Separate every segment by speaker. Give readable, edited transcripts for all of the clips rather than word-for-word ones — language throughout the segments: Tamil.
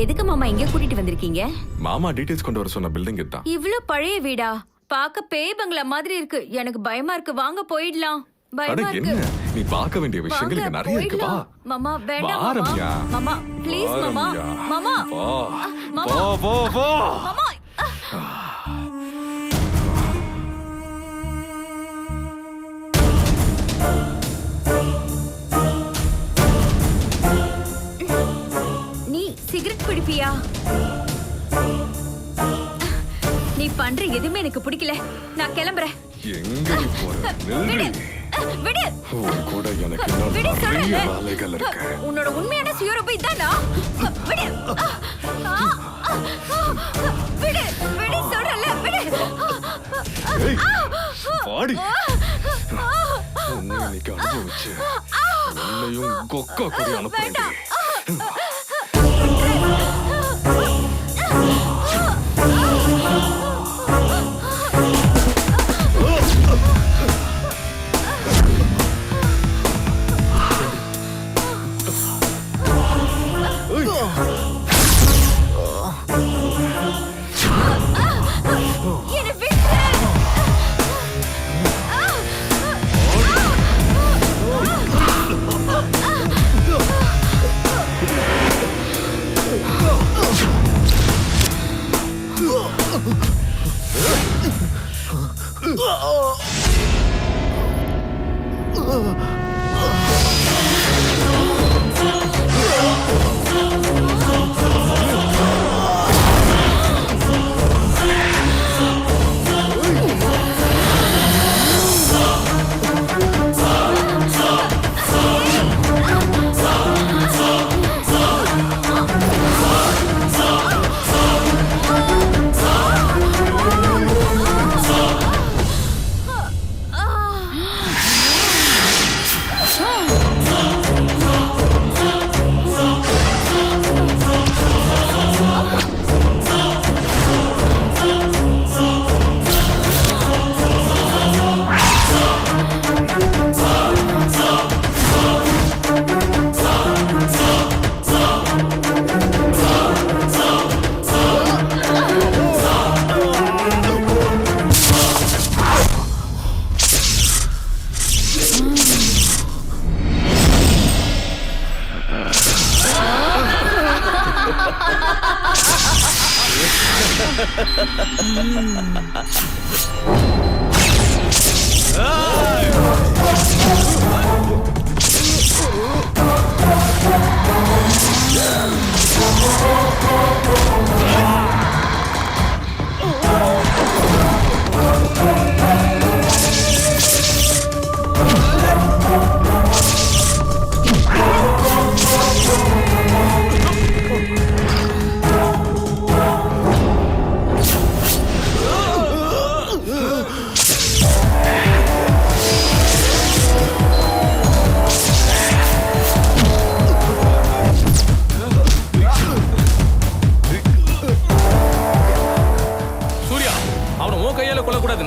Speaker 1: எதுக்கு மாமா இங்க கூட்டிட்டு வந்திருக்கீங்க?
Speaker 2: மாமா டீடைல்ஸ் கொண்டு வர சொன்ன பில்டிங் தான்.
Speaker 1: இவ்ளோ பழைய வீடா? பாக்க பேய் பங்களா மாதிரி இருக்கு. எனக்கு பயமா இருக்கு. வாங்க போயிடலாம். பயமா இருக்கு.
Speaker 2: என்ன நீ பார்க்க வேண்டிய விஷயங்கள் இங்க நிறைய இருக்கு. வா
Speaker 1: மாமா. வேண்டாம்
Speaker 2: வா,
Speaker 1: மாமா.
Speaker 2: ரம்யா.
Speaker 1: மாமா ப்ளீஸ் மாமா.
Speaker 2: ரம்யா.
Speaker 1: மாமா.
Speaker 2: வா.
Speaker 1: மாமா.
Speaker 2: வா, வா, வா.
Speaker 1: மாமா. நீ சிகரெட் பிடிப்பியா? நீ பண்ற எதுவுமே எனக்கு பிடிக்கல. நான் கிளம்புறேன்.
Speaker 2: எங்க நீ போற?
Speaker 1: விடு.
Speaker 2: நில்லு.
Speaker 1: விடு.
Speaker 2: உன் கூட எனக்கு இன்னும்
Speaker 1: விடு
Speaker 2: நிறைய
Speaker 1: சொல்றேன்ல.
Speaker 2: வேலைகள் இருக்கு.
Speaker 1: உன்னோட உண்மையான சுயரூபம் இதானா? விடு. விடு. விடு சொல்றேன்ல. விடு.
Speaker 2: ஏய், வாடி. உன்னை இன்னைக்கு அனுபவிச்சு உன்னையும் கொக்கா கூட அனுப்புறேன்.
Speaker 1: என்னை விட்டு.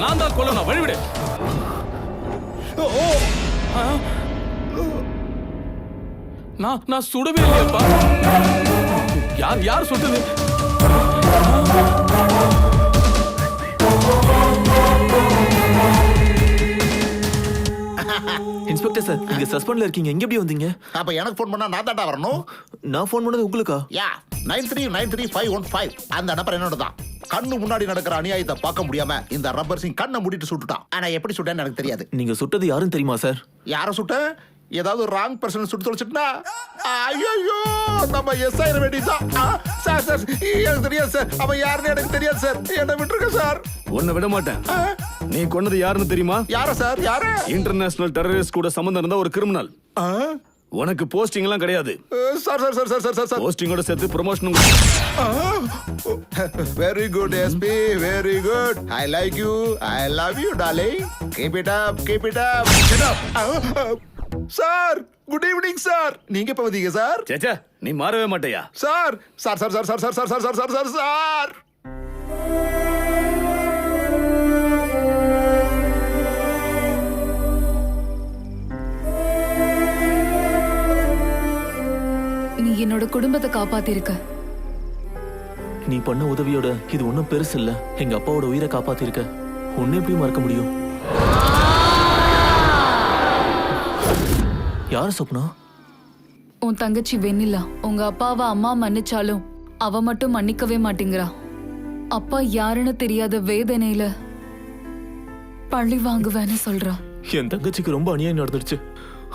Speaker 3: நான் தான் கொல்லணும். வழிவிடு. நான் சுடவே இல்லையப்பா. யார் சுட்டது?
Speaker 4: இன்ஸ்பெக்டர் சார், நீங்க சஸ்பெண்ட்ல இருக்கீங்க. எங்க எப்படி வந்தீங்க?
Speaker 5: அப்ப எனக்கு போன் பண்ணா நான் தான்டா வரணும்.
Speaker 4: நான் போன் பண்ணது உங்களுக்கா?
Speaker 5: யா 93935515 அந்த நம்பர் என்னோட தான். கண்ணு முன்னாடி நடக்கிற அநியாயத்தை பார்க்க முடியாம இந்த ரப்பர் சிங் கண்ணை மூடிட்டு சுட்டுட்டான். ஆனா எப்படி சுட்டேன்னு எனக்கு தெரியாது.
Speaker 4: நீங்க சுட்டது யாருன்னு தெரியுமா சார்?
Speaker 5: யார சுட்ட? ஏதாவது ராங் பர்சன் சுட்டு தொலைச்சிட்டா? ஐயோ, நம்ம எஸ் ஆயிர வேண்டியதான். சார் சார் எனக்கு தெரியாது சார். அவன் யாருன்னு எனக்கு தெரியாது சார். என்ன விட்டுருக்க சார்.
Speaker 6: உன்னை விட மாட்டேன். நீ கொன்னது யாருன்னு தெரியுமா?
Speaker 5: யார சார்? யாரு?
Speaker 6: இன்டர்நேஷனல் டெரரிஸ்ட் கூட சம்பந்தம் இருந்த ஒரு கிரிமினல். உனக்கு போஸ்டிங் எல்லாம் கிடையாது
Speaker 5: sir. Sir sir sir sir sir
Speaker 6: போஸ்டிங்கோட சேர்த்து promotion.
Speaker 5: Very good SP, very good. I like you, I love you darling. Keep it up, keep it up. Get up. Sir good evening sir. நீங்க எப்ப வந்தீங்க சார்?
Speaker 6: சேச்சா, நீ மாறவே மாட்டேயா?
Speaker 5: Sir sir sir sir sir sir sir sir sir sir sir
Speaker 7: நீ என்னோட குடும்பத்தை காப்பாத்திருக்க.
Speaker 4: நீ பண்ண உதவியோட இது ஒன்றும் பெருசு இல்ல. எங்க அப்பாவோட உயிரை காப்பாத்திருக்க. உன்னை எப்படி மறக்க முடியும்? யார சொப்னா?
Speaker 7: உன் தங்கச்சி வெண்ணிலா. உங்க அப்பாவை அம்மா மன்னிச்சாலும் அவ மட்டும் மன்னிக்கவே மாட்டேங்கிறா. அப்பா யாருன்னு தெரியாத வேதனையில பழி வாங்குவேன்னு சொல்றா.
Speaker 4: என் தங்கச்சிக்கு ரொம்ப அநியாயம் நடந்துடுச்சு.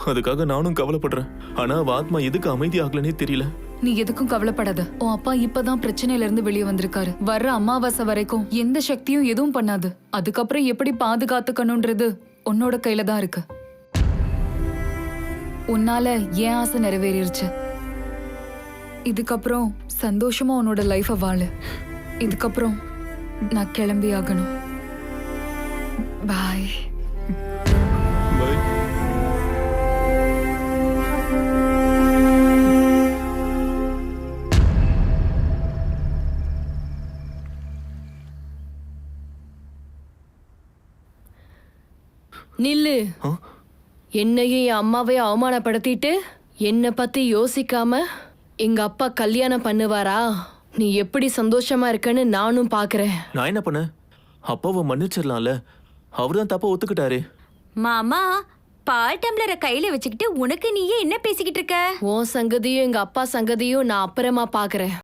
Speaker 4: அதுக்காக நானும் கவலைப்படுறேன். ஆனா அவ ஆத்மா எதுக்கு அமைதி ஆகலனே தெரியல.
Speaker 7: நீ எதுக்கும் கவலைப்படாத. உன் அப்பா இப்பதான் பிரச்சனையில இருந்து வெளியே வந்திருக்காரு. வர்ற அமாவாசை வரைக்கும் எந்த சக்தியும் எதுவும் பண்ணாது. அதுக்கப்புறம் எப்படி பாதுகாத்துக்கணும்ன்றது உன்னோட கையில தான் இருக்கு. உன்னால என் ஆசை நிறைவேறிருச்சு. இதுக்கப்புறம் சந்தோஷமா உன்னோட லைஃப வாழு. இதுக்கப்புறம் நான் கிளம்பி ஆகணும். பாய்.
Speaker 4: Bye.
Speaker 8: நில்லு.
Speaker 4: ஆ?
Speaker 8: என்னையும் என் அம்மாவையும் அவமானப்படுத்திட்டு என்னை பத்தி யோசிக்காம எங்க அப்பா கல்யாணம் பண்ணுவாரா? நீ எப்படி சந்தோஷமா இருக்கன்னு நானும் பாக்குறேன்.
Speaker 4: நான் என்ன பண்ணேன்? அப்பாவை மன்னிச்சிடலாம்ல. அவர்தான் தப்பா ஒத்துக்கிட்டாரு.
Speaker 1: மாமா, பால் டம்ளரை கையில வச்சுக்கிட்டு உனக்கு நீயே என்ன பேசிக்கிட்டு இருக்க?
Speaker 8: உன் சங்கதியும் எங்க அப்பா சங்கதியும் நான் அப்புறமா பாக்குறேன்.